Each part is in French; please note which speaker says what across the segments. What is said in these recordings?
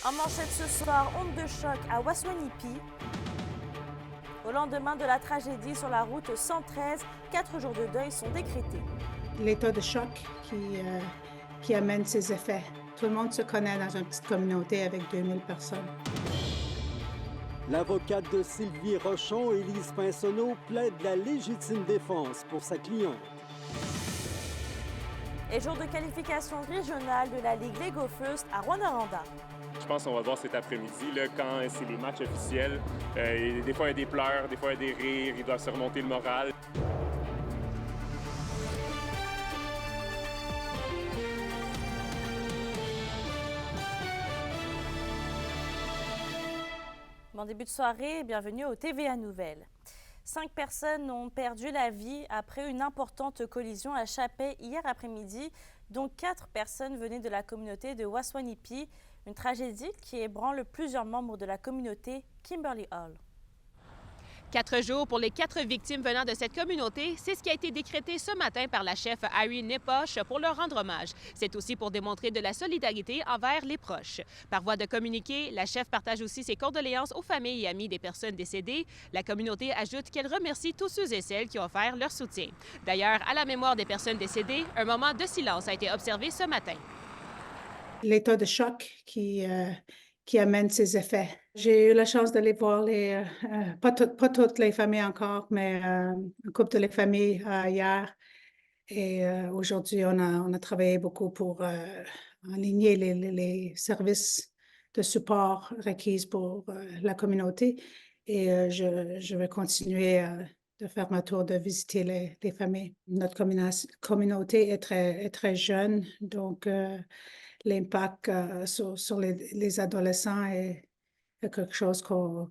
Speaker 1: En manchette ce soir, onde de choc à Waswanipi. Au lendemain de la tragédie sur la route 113, 4 jours de deuil sont décrétés.
Speaker 2: L'état de choc qui amène ses effets. Tout le monde se connaît dans une petite communauté avec 2000 personnes.
Speaker 3: L'avocate de Sylvie Rochon, Élise Pinsonneau, plaide la légitime défense pour sa cliente.
Speaker 1: Et jour de qualification régionale de la Ligue Lego First à Rwanda.
Speaker 4: Je pense qu'on va voir cet après-midi, là, quand c'est les matchs officiels. Des fois, il y a des pleurs, des fois, il y a des rires, ils doivent se remonter le moral.
Speaker 1: Bon début de soirée, bienvenue au TVA Nouvelles. 5 personnes ont perdu la vie après une importante collision à Chapey hier après-midi, dont 4 personnes venaient de la communauté de Waswanipi. Une tragédie qui ébranle plusieurs membres de la communauté Kimberley Hall.
Speaker 5: 4 jours pour les 4 victimes venant de cette communauté, c'est ce qui a été décrété ce matin par la chef Irene Nepoche pour leur rendre hommage. C'est aussi pour démontrer de la solidarité envers les proches. Par voie de communiqué, la chef partage aussi ses condoléances aux familles et amis des personnes décédées. La communauté ajoute qu'elle remercie tous ceux et celles qui ont offert leur soutien. D'ailleurs, à la mémoire des personnes décédées, un moment de silence a été observé ce matin.
Speaker 2: L'état de choc qui amène ses effets. J'ai eu la chance d'aller voir pas toutes les familles encore, mais une couple de les familles hier. Et aujourd'hui, on a travaillé beaucoup pour aligner les services de support requis pour la communauté. Et je vais continuer de faire ma tour, de visiter les familles. Notre communauté est très jeune, donc l'impact sur les adolescents est quelque chose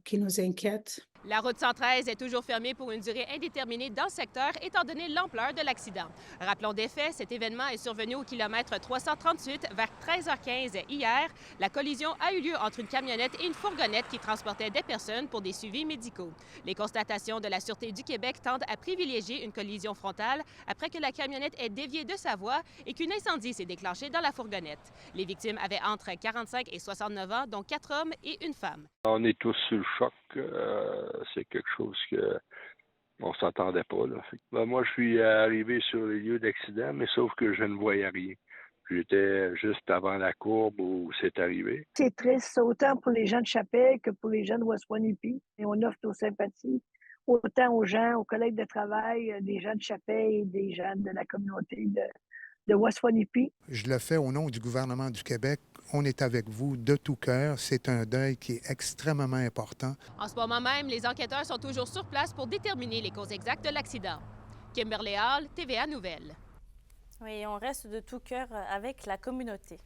Speaker 2: qui nous inquiète.
Speaker 5: La route 113 est toujours fermée pour une durée indéterminée dans le secteur, étant donné l'ampleur de l'accident. Rappelons des faits, cet événement est survenu au kilomètre 338 vers 13h15 hier. La collision a eu lieu entre une camionnette et une fourgonnette qui transportait des personnes pour des suivis médicaux. Les constatations de la Sûreté du Québec tendent à privilégier une collision frontale après que la camionnette ait dévié de sa voie et qu'un incendie s'est déclenché dans la fourgonnette. Les victimes avaient entre 45 et 69 ans, dont 4 hommes et une femme.
Speaker 6: On est tous sous le choc. C'est quelque chose qu'on ne s'attendait pas. Là. Moi, je suis arrivé sur les lieux d'accident, mais sauf que je ne voyais rien. J'étais juste avant la courbe où c'est arrivé.
Speaker 7: C'est triste autant pour les gens de Chapey que pour les gens de Waswanipi. Et on offre nos sympathies autant aux gens, aux collègues de travail, des gens de Chapey et des gens de la communauté de Waswanipi.
Speaker 8: Je le fais au nom du gouvernement du Québec. On est avec vous de tout cœur. C'est un deuil qui est extrêmement important.
Speaker 5: En ce moment même, les enquêteurs sont toujours sur place pour déterminer les causes exactes de l'accident. Kimberley Hall, TVA Nouvelles.
Speaker 1: Oui, on reste de tout cœur avec la communauté.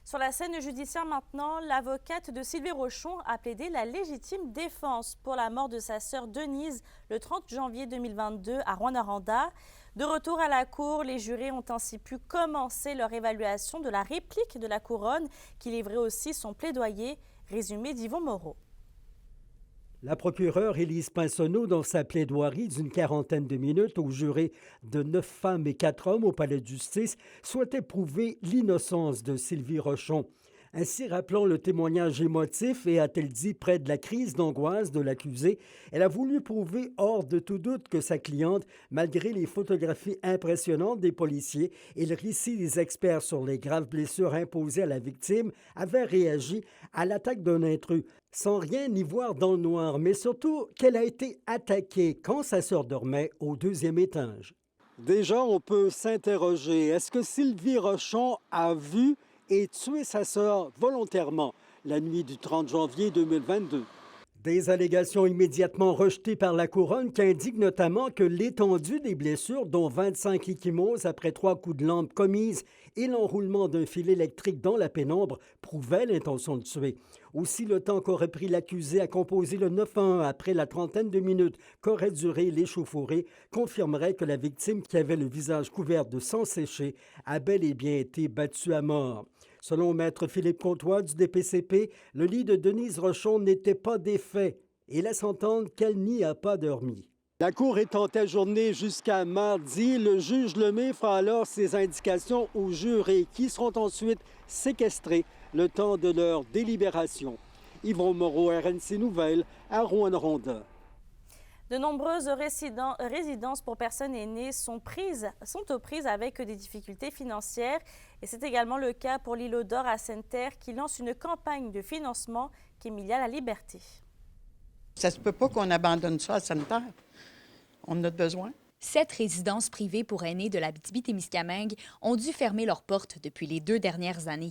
Speaker 1: Sur la scène judiciaire maintenant, l'avocate de Sylvie Rochon a plaidé la légitime défense pour la mort de sa sœur Denise le 30 janvier 2022 à Rwanda. De retour à la cour, les jurés ont ainsi pu commencer leur évaluation de la réplique de la couronne qui livrait aussi son plaidoyer, résumé d'Yvon Moreau.
Speaker 3: La procureure Élise Pinsonneau, dans sa plaidoirie d'une quarantaine de minutes aux jurés de 9 femmes et 4 hommes au palais de justice, souhaitait prouver l'innocence de Sylvie Rochon. Ainsi, rappelant le témoignage émotif et a-t-elle dit près de la crise d'angoisse de l'accusé, elle a voulu prouver hors de tout doute que sa cliente, malgré les photographies impressionnantes des policiers et le récit des experts sur les graves blessures imposées à la victime, avait réagi à l'attaque d'un intrus, sans rien y voir dans le noir, mais surtout qu'elle a été attaquée quand sa sœur dormait au 2e étage. Déjà, on peut s'interroger, est-ce que Sylvie Rochon a vu et tué sa sœur volontairement la nuit du 30 janvier 2022. Des allégations immédiatement rejetées par la couronne qui indiquent notamment que l'étendue des blessures, dont 25 ecchymoses après 3 coups de lampe commises et l'enroulement d'un fil électrique dans la pénombre, prouvaient l'intention de tuer. Aussi, le temps qu'aurait pris l'accusé à composer le 911 après la trentaine de minutes qu'aurait duré l'échauffourée confirmerait que la victime, qui avait le visage couvert de sang séché, a bel et bien été battue à mort. Selon Maître Philippe Comtois du DPCP, le lit de Denise Rochon n'était pas défait et laisse entendre qu'elle n'y a pas dormi. La Cour étant ajournée jusqu'à mardi, le juge Lemay fera alors ses indications aux jurés qui seront ensuite séquestrés le temps de leur délibération. Yvon Moreau, RNC Nouvelles, à Rouyn-Noranda.
Speaker 1: De nombreuses résidences pour personnes aînées sont aux prises avec des difficultés financières. Et c'est également le cas pour l'Îlot d'Or à Sainte-Terre qui lance une campagne de financement qu'Emilia La Liberté.
Speaker 9: Ça se peut pas qu'on abandonne ça à Sainte-Terre. On en a besoin.
Speaker 10: 7 résidences privées pour aînés de l'Abitibi-Témiscamingue ont dû fermer leurs portes depuis les 2 dernières années.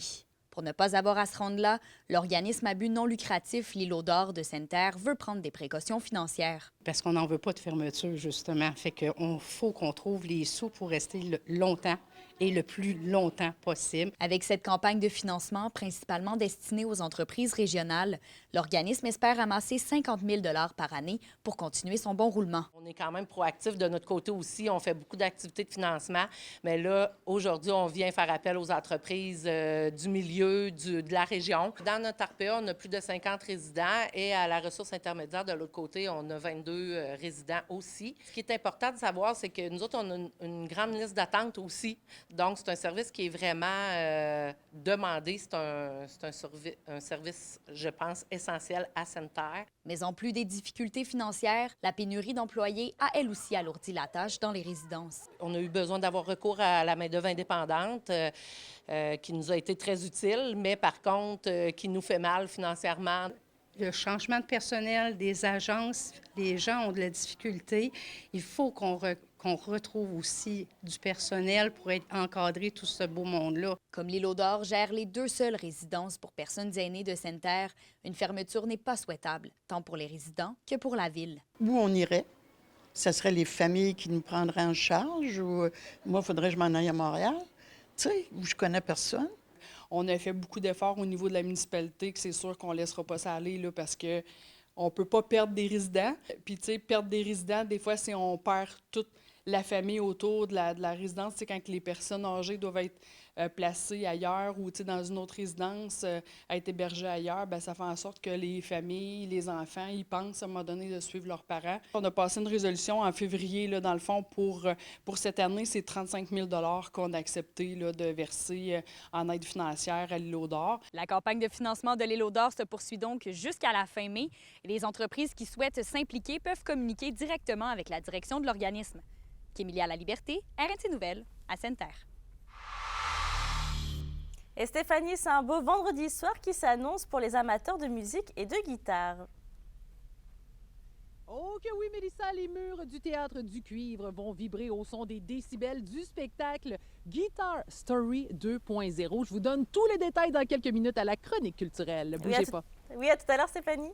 Speaker 10: Pour ne pas avoir à se rendre là, l'organisme à but non lucratif l'Îlot d'Or de Sainte-Terre veut prendre des précautions financières.
Speaker 11: Parce qu'on n'en veut pas de fermeture, justement. Fait qu'il faut qu'on trouve les sous pour rester longtemps et le plus longtemps possible.
Speaker 10: Avec cette campagne de financement principalement destinée aux entreprises régionales, l'organisme espère amasser 50 000 $ par année pour continuer son bon roulement.
Speaker 12: On est quand même proactif de notre côté aussi. On fait beaucoup d'activités de financement. Mais là, aujourd'hui, on vient faire appel aux entreprises du milieu, de la région. Dans notre RPA, on a plus de 50 résidents et à la ressource intermédiaire, de l'autre côté, on a 22 résidents aussi. Ce qui est important de savoir, c'est que nous autres, on a une grande liste d'attente aussi. Donc, c'est un service qui est vraiment demandé. C'est un service, je pense, essentiel à Sainte-Terre.
Speaker 10: Mais en plus des difficultés financières, la pénurie d'employés a elle aussi alourdi la tâche dans les résidences.
Speaker 12: On a eu besoin d'avoir recours à la main-d'œuvre indépendante qui nous a été très utile, mais par contre, qui nous fait mal financièrement.
Speaker 11: Le changement de personnel des agences, les gens ont de la difficulté. Il faut qu'on retrouve aussi du personnel pour encadrer tout ce beau monde-là.
Speaker 10: Comme l'Îlot d'Or gère les 2 seules résidences pour personnes aînées de Sainte-Terre, une fermeture n'est pas souhaitable, tant pour les résidents que pour la ville.
Speaker 9: Où on irait? Ce serait les familles qui nous prendraient en charge ou moi, il faudrait que je m'en aille à Montréal, tu sais, où je connais personne.
Speaker 13: On a fait beaucoup d'efforts au niveau de la municipalité, que c'est sûr qu'on ne laissera pas ça aller là, parce que on ne peut pas perdre des résidents. Puis, tu sais, perdre des résidents, des fois, c'est on perd toute la famille autour de la résidence. Tu sais, quand les personnes âgées doivent être placées ailleurs ou, tu sais, dans une autre résidence, être hébergées ailleurs, bien, ça fait en sorte que les familles, les enfants, ils pensent à un moment donné de suivre leurs parents. On a passé une résolution en février, là, dans le fond, pour cette année, c'est 35 000 $ qu'on a accepté là, de verser en aide financière à l'Îlot d'Or.
Speaker 10: La campagne de financement de l'Îlot d'Or se poursuit donc jusqu'à la fin mai. Et les entreprises qui souhaitent s'impliquer peuvent communiquer directement avec la direction de l'organisme. Emilia La Liberté, RNC Nouvelles, à Sainte-Terre.
Speaker 1: Et Stéphanie, c'est un beau vendredi soir qui s'annonce pour les amateurs de musique et de guitare.
Speaker 14: Oh que oui, Mélissa, les murs du Théâtre du Cuivre vont vibrer au son des décibels du spectacle Guitar Story 2.0. Je vous donne tous les détails dans quelques minutes à la chronique culturelle. Bougez pas.
Speaker 1: Oui, à tout à l'heure, Stéphanie.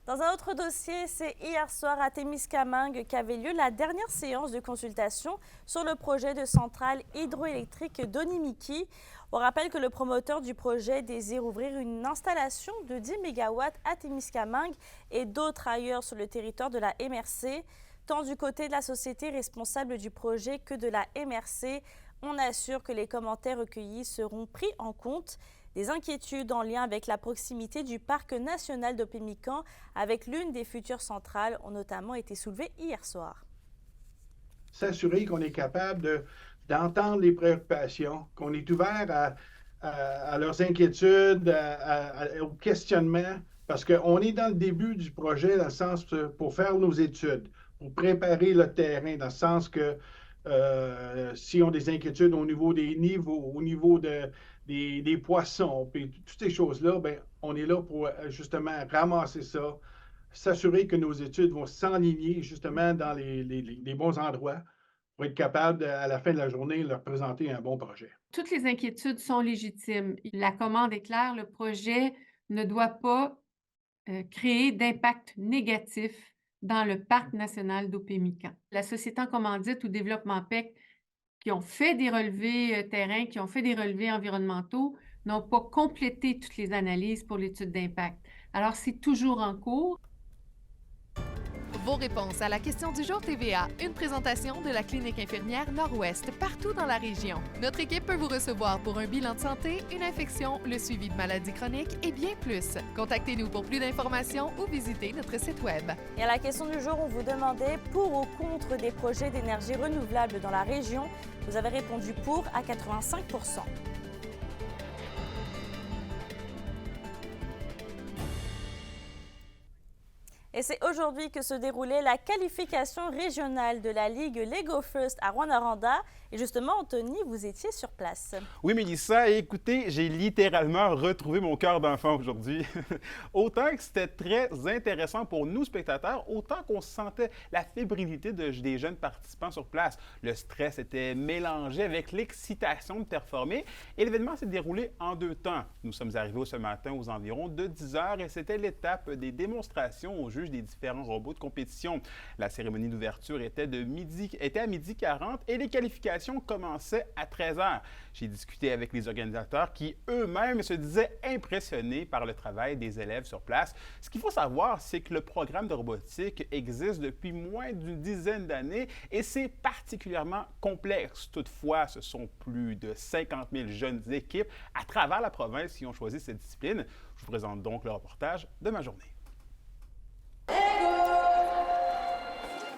Speaker 1: Dans un autre dossier, c'est hier soir à Témiscamingue qu'avait lieu la dernière séance de consultation sur le projet de centrale hydroélectrique d'Onimiki. On rappelle que le promoteur du projet désire ouvrir une installation de 10 MW à Témiscamingue et d'autres ailleurs sur le territoire de la MRC. Tant du côté de la société responsable du projet que de la MRC, on assure que les commentaires recueillis seront pris en compte. Des inquiétudes en lien avec la proximité du parc national d'Opémican avec l'une des futures centrales ont notamment été soulevées hier soir.
Speaker 15: S'assurer qu'on est capable d'entendre les préoccupations, qu'on est ouvert à leurs inquiétudes, aux questionnements, parce qu'on est dans le début du projet, dans le sens pour faire nos études, pour préparer le terrain, dans le sens que si on a des inquiétudes au niveau des niveaux, au niveau des poissons, puis toutes ces choses-là, bien, on est là pour justement ramasser ça, s'assurer que nos études vont s'enligner justement dans les bons endroits pour être capable, à la fin de la journée, leur présenter un bon projet.
Speaker 16: Toutes les inquiétudes sont légitimes. La commande est claire, le projet ne doit pas créer d'impact négatif dans le parc national d'Opémican. La société en commandite ou développement PEC qui ont fait des relevés terrain, qui ont fait des relevés environnementaux, n'ont pas complété toutes les analyses pour l'étude d'impact. Alors, c'est toujours en cours.
Speaker 17: Vos réponses à la question du jour TVA, une présentation de la clinique infirmière Nord-Ouest partout dans la région. Notre équipe peut vous recevoir pour un bilan de santé, une infection, le suivi de maladies chroniques et bien plus. Contactez-nous pour plus d'informations ou visitez notre site web.
Speaker 1: Et à la question du jour, on vous demandait pour ou contre des projets d'énergie renouvelable dans la région. Vous avez répondu pour à 85%. Et c'est aujourd'hui que se déroulait la qualification régionale de la Ligue Lego First à Rouyn-Noranda. Et justement, Anthony, vous étiez sur place.
Speaker 18: Oui, Mélissa, écoutez, j'ai littéralement retrouvé mon cœur d'enfant aujourd'hui. Autant que c'était très intéressant pour nous, spectateurs, autant qu'on sentait la fébrilité des jeunes participants sur place. Le stress était mélangé avec l'excitation de performer et l'événement s'est déroulé en 2 temps. Nous sommes arrivés ce matin aux environs de 10 heures et c'était l'étape des démonstrations aux juges des différents robots de compétition. La cérémonie d'ouverture était à 12h40 et les qualifications commençaient à 13h. J'ai discuté avec les organisateurs qui eux-mêmes se disaient impressionnés par le travail des élèves sur place. Ce qu'il faut savoir, c'est que le programme de robotique existe depuis moins d'une dizaine d'années et c'est particulièrement complexe. Toutefois, ce sont plus de 50 000 jeunes équipes à travers la province qui ont choisi cette discipline. Je vous présente donc le reportage de ma journée.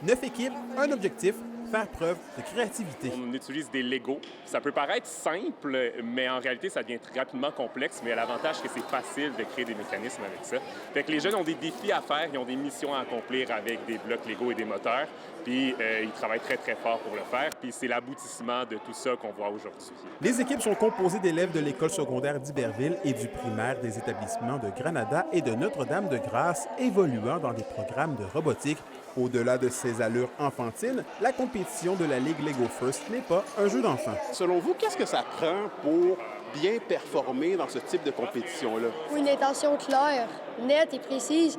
Speaker 18: 9 équipes, un objectif, faire preuve de créativité.
Speaker 4: On utilise des Legos. Ça peut paraître simple, mais en réalité, ça devient rapidement complexe. Mais l'avantage, c'est que c'est facile de créer des mécanismes avec ça. Fait que les jeunes ont des défis à faire, ils ont des missions à accomplir avec des blocs Lego et des moteurs. Puis ils travaillent très, très fort pour le faire. Puis c'est l'aboutissement de tout ça qu'on voit aujourd'hui.
Speaker 18: Les équipes sont composées d'élèves de l'école secondaire d'Iberville et du primaire des établissements de Granada et de Notre-Dame-de-Grâce, évoluant dans des programmes de robotique. Au-delà de ses allures enfantines, la compétition de la Ligue Lego First n'est pas un jeu d'enfant.
Speaker 19: Selon vous, qu'est-ce que ça prend pour bien performer dans ce type de compétition-là?
Speaker 20: Une intention claire, nette et précise.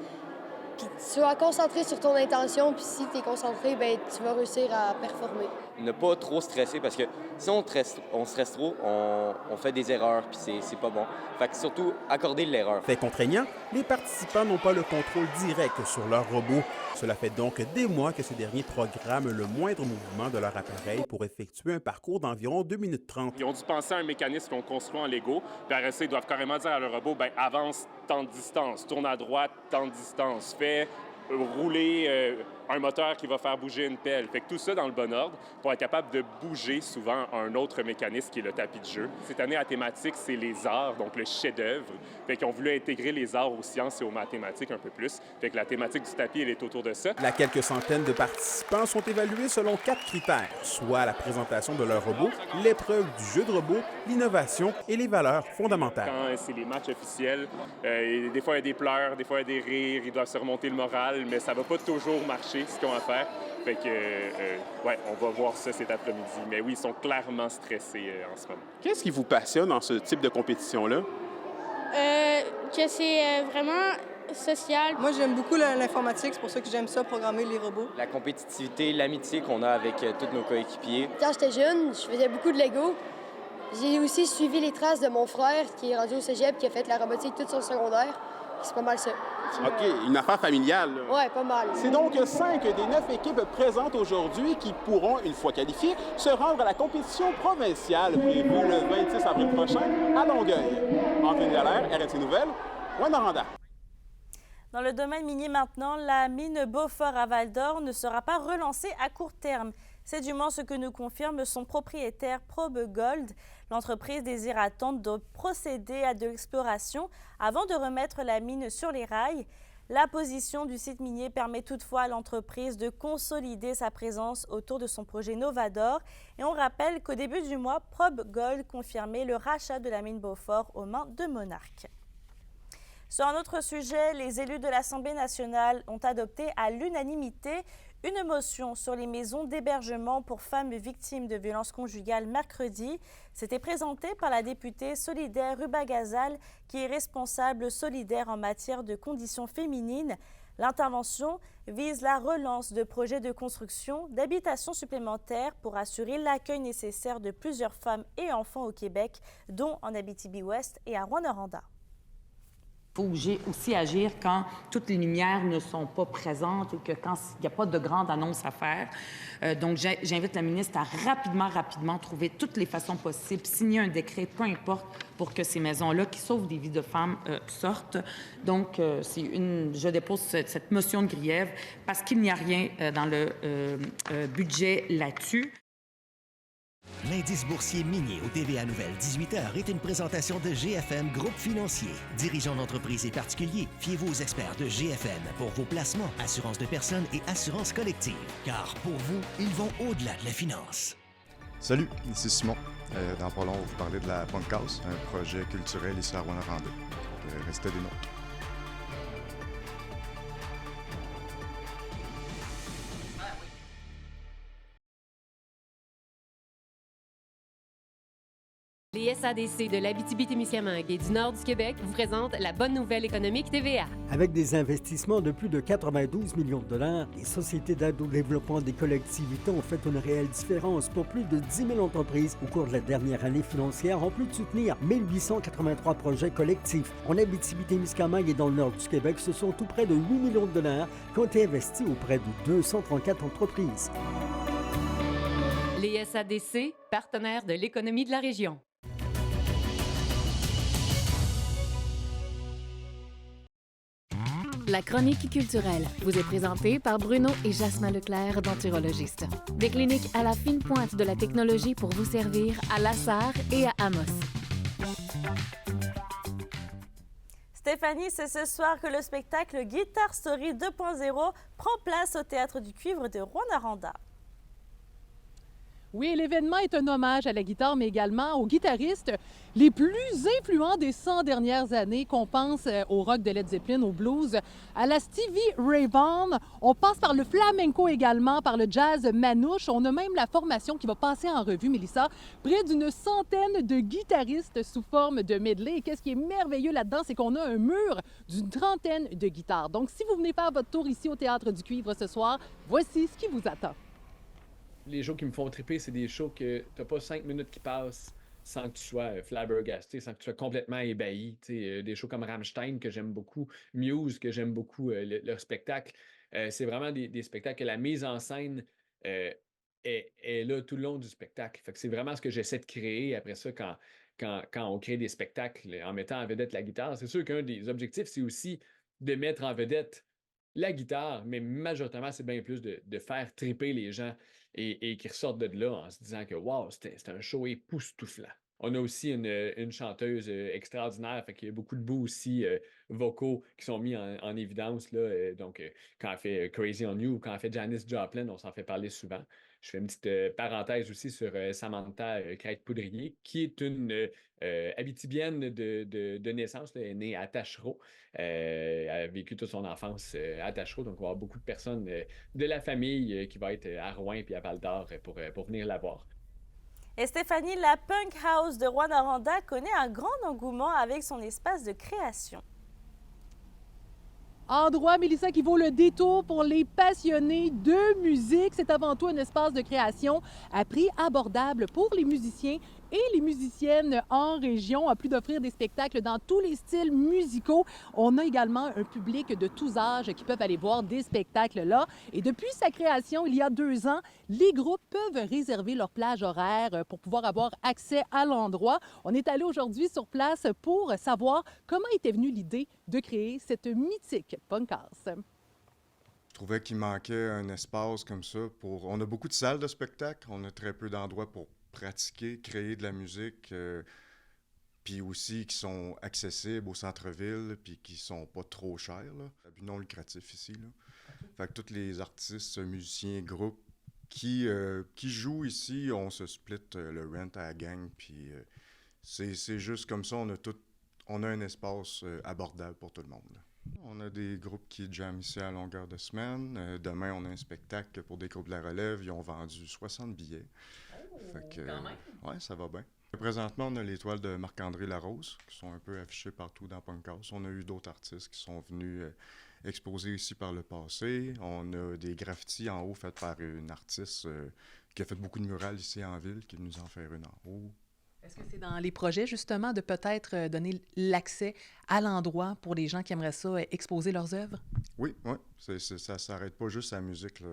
Speaker 20: Puis tu vas concentrer sur ton intention, puis si tu es concentré, bien, tu vas réussir à performer.
Speaker 21: Ne pas trop stresser, parce que si on stresse trop, on fait des erreurs, puis c'est pas bon. Fait que surtout, accorder l'erreur.
Speaker 18: Fait contraignant, les participants n'ont pas le contrôle direct sur leur robot. Cela fait donc des mois que ces derniers programment le moindre mouvement de leur appareil pour effectuer un parcours d'environ 2 minutes 30.
Speaker 4: Ils ont dû penser à un mécanisme qu'on construit en Lego, puis après ça, ils doivent carrément dire à leur robot, bien, avance tant de distance, tourne à droite tant de distance, fais rouler un moteur qui va faire bouger une pelle. Fait que tout ça dans le bon ordre pour être capable de bouger souvent un autre mécanisme qui est le tapis de jeu. Cette année, la thématique, c'est les arts, donc le chef-d'œuvre. Fait qu'ils ont voulu intégrer les arts aux sciences et aux mathématiques un peu plus. Fait que la thématique du tapis, elle est autour de ça.
Speaker 18: La quelques centaines de participants sont évalués selon 4 critères, soit la présentation de leur robot, l'épreuve du jeu de robot, l'innovation et les valeurs fondamentales.
Speaker 4: Quand c'est les matchs officiels, des fois, il y a des pleurs, des fois, il y a des rires, ils doivent se remonter le moral, mais ça va pas toujours marcher, ce qu'ils ont à faire. Fait que, ouais, on va voir ça cet après-midi. Mais oui, ils sont clairement stressés en ce moment.
Speaker 19: Qu'est-ce qui vous passionne dans ce type de compétition-là?
Speaker 22: Que c'est vraiment social.
Speaker 23: Moi, j'aime beaucoup l'informatique, c'est pour ça que j'aime ça, programmer les robots.
Speaker 21: La compétitivité, l'amitié qu'on a avec tous nos coéquipiers.
Speaker 20: Quand j'étais jeune, je faisais beaucoup de Lego. J'ai aussi suivi les traces de mon frère qui est rendu au cégep, qui a fait la robotique toute son secondaire. C'est pas mal ça.
Speaker 19: OK, une affaire familiale.
Speaker 20: Ouais, pas mal.
Speaker 19: C'est donc 5 des 9 équipes présentes aujourd'hui qui pourront, une fois qualifiées, se rendre à la compétition provinciale prévue le 26 avril prochain à Longueuil. Anthony Dallaire, RNC Nouvelles, Rouyn-Noranda.
Speaker 1: Dans le domaine minier maintenant, la mine Beaufort à Val-d'Or ne sera pas relancée à court terme. C'est du moins ce que nous confirme son propriétaire Probe Gold. L'entreprise désire attendre de procéder à de l'exploration avant de remettre la mine sur les rails. La position du site minier permet toutefois à l'entreprise de consolider sa présence autour de son projet Novador. Et on rappelle qu'au début du mois, Probe Gold confirmait le rachat de la mine Beaufort aux mains de Monarch. Sur un autre sujet, les élus de l'Assemblée nationale ont adopté à l'unanimité une motion sur les maisons d'hébergement pour femmes victimes de violences conjugales mercredi. C'était présenté par la députée solidaire Ruba Gazal, qui est responsable solidaire en matière de conditions féminines. L'intervention vise la relance de projets de construction d'habitations supplémentaires pour assurer l'accueil nécessaire de plusieurs femmes et enfants au Québec, dont en Abitibi-Ouest et à Rouyn-Noranda.
Speaker 24: Il faut aussi agir quand toutes les lumières ne sont pas présentes et que quand il n'y a pas de grande annonce à faire. Donc, j'invite la ministre à rapidement trouver toutes les façons possibles, signer un décret, peu importe, pour que ces maisons-là, qui sauvent des vies de femmes, sortent. Donc, je dépose cette motion de griève parce qu'il n'y a rien dans le budget là-dessus.
Speaker 2: L'indice boursier minier au TVA Nouvelle 18h est une présentation de GFM Groupe Financier. Dirigeants d'entreprises et particuliers, fiez-vous aux experts de GFM pour vos placements, assurances de personnes et assurances collectives. Car pour vous, ils vont au-delà de la finance.
Speaker 6: Salut, ici Simon. Dans pas long, on va vous parler de la Punk House, un projet culturel ici à Rouyn-Noranda. Restez des nôtres.
Speaker 7: Les SADC de l'Abitibi-Témiscamingue et du nord du Québec vous présentent la bonne nouvelle économique TVA.
Speaker 3: Avec des investissements de plus de 92 millions de dollars, les sociétés d'aide au développement des collectivités ont fait une réelle différence pour plus de 10 000 entreprises au cours de la dernière année financière, en plus de soutenir 1883 projets collectifs. En Abitibi-Témiscamingue et dans le nord du Québec, ce sont tout près de 8 millions de dollars qui ont été investis auprès de 234 entreprises.
Speaker 7: Les SADC, partenaires de l'économie de la région. La chronique culturelle vous est présentée par Bruno et Jasmin Leclerc, denturologistes. Des cliniques à la fine pointe de la technologie pour vous servir à Lassar et à Amos.
Speaker 1: Stéphanie, c'est ce soir que le spectacle Guitar Story 2.0 prend place au Théâtre du Cuivre de Rouyn-Noranda.
Speaker 14: Oui, l'événement est un hommage à la guitare, mais également aux guitaristes les plus influents des 100 dernières années, qu'on pense au rock de Led Zeppelin, au blues, à la Stevie Ray Vaughan. On passe par le flamenco également, par le jazz manouche. On a même la formation qui va passer en revue, Mélissa, près d'une centaine de guitaristes sous forme de medley. Et qu'est-ce qui est merveilleux là-dedans, c'est qu'on a un mur d'une trentaine de guitares. Donc, si vous venez faire votre tour ici au Théâtre du Cuivre ce soir, voici ce qui vous attend.
Speaker 8: Les shows qui me font triper, c'est des shows que t'as pas 5 minutes qui passent sans que tu sois flabbergasté, sans que tu sois complètement ébahi. Des shows comme Rammstein que j'aime beaucoup, Muse que j'aime beaucoup, leur spectacle. C'est vraiment des spectacles que la mise en scène est là tout le long du spectacle. Fait que c'est vraiment ce que j'essaie de créer après ça quand on crée des spectacles en mettant en vedette la guitare. C'est sûr qu'un des objectifs, c'est aussi de mettre en vedette la guitare, mais majoritairement, c'est bien plus de faire triper les gens et qui ressortent de là en se disant que wow, c'était un show époustouflant. On a aussi une chanteuse extraordinaire, fait qu'il y a beaucoup de bouts aussi vocaux qui sont mis en évidence. Là, donc, quand elle fait Crazy on You ou quand elle fait Janis Joplin, on s'en fait parler souvent. Je fais une petite parenthèse aussi sur Samantha Crête-Poudrier, qui est une Abitibienne de naissance. Là, elle est née à Tachereau. Elle a vécu toute son enfance à Tachereau, donc on va avoir beaucoup de personnes de la famille qui va être à Rouyn et à Val-d'Or pour venir la voir.
Speaker 1: Et Stéphanie, la Punk House de Rouyn-Noranda connaît un grand engouement avec son espace de création.
Speaker 14: Endroit, Mélissa, qui vaut le détour pour les passionnés de musique. C'est avant tout un espace de création à prix abordable pour les musiciens et les musiciennes en région, en plus d'offrir des spectacles dans tous les styles musicaux. On a également un public de tous âges qui peuvent aller voir des spectacles là. Et depuis sa création, il y a 2 ans, les groupes peuvent réserver leur plage horaire pour pouvoir avoir accès à l'endroit. On est allé aujourd'hui sur place pour savoir comment était venue l'idée de créer cette mythique Punk House.
Speaker 6: Je trouvais qu'il manquait un espace comme ça pour... On a beaucoup de salles de spectacle, on a très peu d'endroits pour pratiquer, créer de la musique, puis aussi qui sont accessibles au centre-ville, puis qui sont pas trop chers, là. C'est un but non lucratif ici, là. Fait que tous les artistes, musiciens, groupes qui jouent ici, on se split le rent à la gang, puis c'est juste comme ça, on a un espace abordable pour tout le monde, là. On a des groupes qui jamment ici à longueur de semaine. Demain, on a un spectacle pour des groupes de la relève. Ils ont vendu 60 billets. Fait que, ouais, ça va bien. Présentement, on a les toiles de Marc-André Larose qui sont un peu affichées partout dans Punk House. On a eu d'autres artistes qui sont venus exposer ici par le passé. On a des graffitis en haut faits par une artiste qui a fait beaucoup de murales ici en ville, qui est venue nous en faire une en haut.
Speaker 14: Est-ce que c'est dans les projets, justement, de peut-être donner l'accès à l'endroit pour les gens qui aimeraient ça exposer leurs œuvres? Oui.
Speaker 6: Ça ne s'arrête pas juste à la musique, là.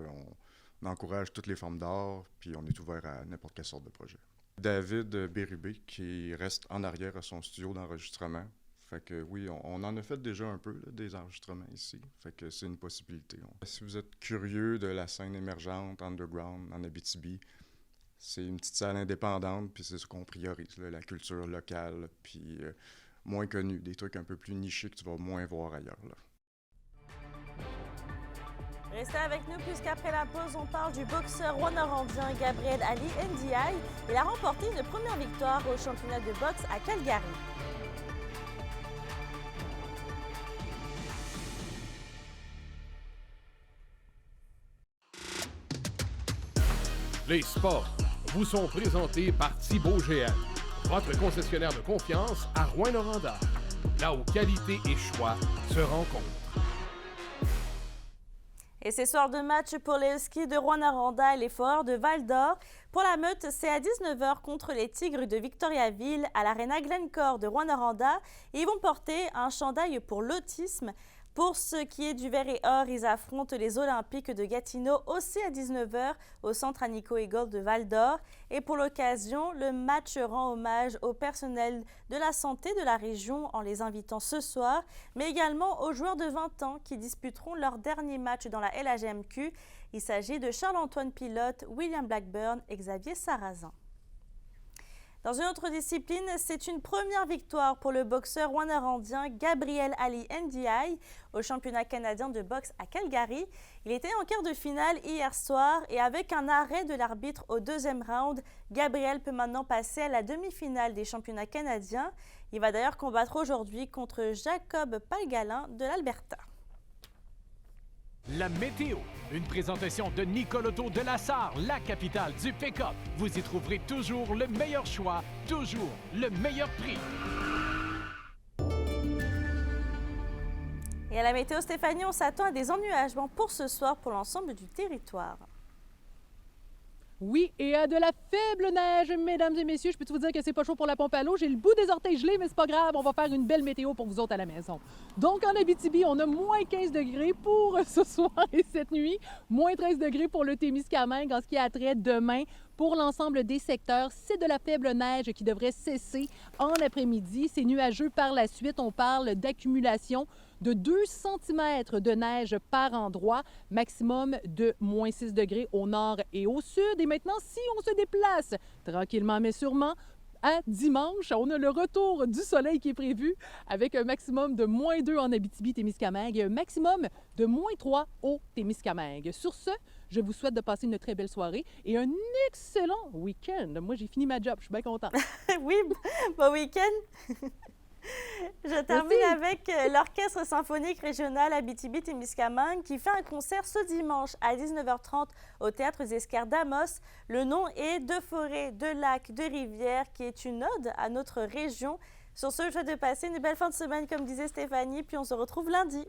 Speaker 6: On encourage toutes les formes d'art, puis on est ouvert à n'importe quelle sorte de projet. David Bérubé, qui reste en arrière à son studio d'enregistrement. Fait que oui, on en a fait déjà un peu, là, des enregistrements ici. Fait que c'est une possibilité. Si vous êtes curieux de la scène émergente, underground, en Abitibi, c'est une petite salle indépendante, puis c'est ce qu'on priorise, là, la culture locale, puis moins connue, des trucs un peu plus nichés que tu vas moins voir ailleurs, là.
Speaker 1: Restez avec nous puisqu'après la pause, on parle du boxeur rwanda-rwandien Gabriel Ali Ndiaye. Il a remporté une première victoire au championnat de boxe à Calgary.
Speaker 5: Les sports vous sont présentés par Thibaut GM, votre concessionnaire de confiance à Rouyn-Noranda, là où qualité et choix se rencontrent.
Speaker 1: Et c'est soir de match pour les Huskies de Rouyn-Noranda et les Foreurs de Val-d'Or. Pour la Meute, c'est à 19h contre les Tigres de Victoriaville à l'Arena Glencore de Rouyn-Noranda. Ils vont porter un chandail pour l'autisme. Pour ce qui est du vert et or, ils affrontent les Olympiques de Gatineau aussi à 19h au centre Anico Eagle de Val-d'Or. Et pour l'occasion, le match rend hommage au personnel de la santé de la région en les invitant ce soir, mais également aux joueurs de 20 ans qui disputeront leur dernier match dans la LHMQ. Il s'agit de Charles-Antoine Pilote, William Blackburn et Xavier Sarrazin. Dans une autre discipline, c'est une première victoire pour le boxeur rwanda-rwandien Gabriel Ali Ndiaye au championnat canadien de boxe à Calgary. Il était en quart de finale hier soir et avec un arrêt de l'arbitre au deuxième round, Gabriel peut maintenant passer à la demi-finale des championnats canadiens. Il va d'ailleurs combattre aujourd'hui contre Jacob Palgalin de l'Alberta.
Speaker 9: La météo, une présentation de Nicole Auto de la Sarre, la capitale du pick-up. Vous y trouverez toujours le meilleur choix, toujours le meilleur prix.
Speaker 1: Et à la météo, Stéphanie, on s'attend à des ennuagements pour ce soir pour l'ensemble du territoire.
Speaker 14: Oui, et à de la faible neige, mesdames et messieurs. Je peux vous dire que c'est pas chaud pour la pompe à l'eau. J'ai le bout des orteils gelés, mais c'est pas grave. On va faire une belle météo pour vous autres à la maison. Donc, en Abitibi, on a moins 15 degrés pour ce soir et cette nuit. Moins 13 degrés pour le Témiscamingue en ce qui a trait demain. Pour l'ensemble des secteurs, c'est de la faible neige qui devrait cesser en après-midi. C'est nuageux par la suite. On parle d'accumulation de 2 cm de neige par endroit, maximum de moins 6 degrés au nord et au sud. Et maintenant, si on se déplace tranquillement mais sûrement, à dimanche, on a le retour du soleil qui est prévu avec un maximum de moins 2 en Abitibi-Témiscamingue et un maximum de moins 3 au Témiscamingue. Sur ce, je vous souhaite de passer une très belle soirée et un excellent week-end. Moi, j'ai fini ma job, je suis bien contente.
Speaker 1: Oui, bon week-end! Je termine avec l'Orchestre symphonique régional Abitibi-Témiscamingue qui fait un concert ce dimanche à 19h30 au Théâtre des Esquerres d'Amos. Le nom est De forêts, de lacs, de rivières, qui est une ode à notre région. Sur ce, je souhaite de passer une belle fin de semaine, comme disait Stéphanie, puis on se retrouve lundi.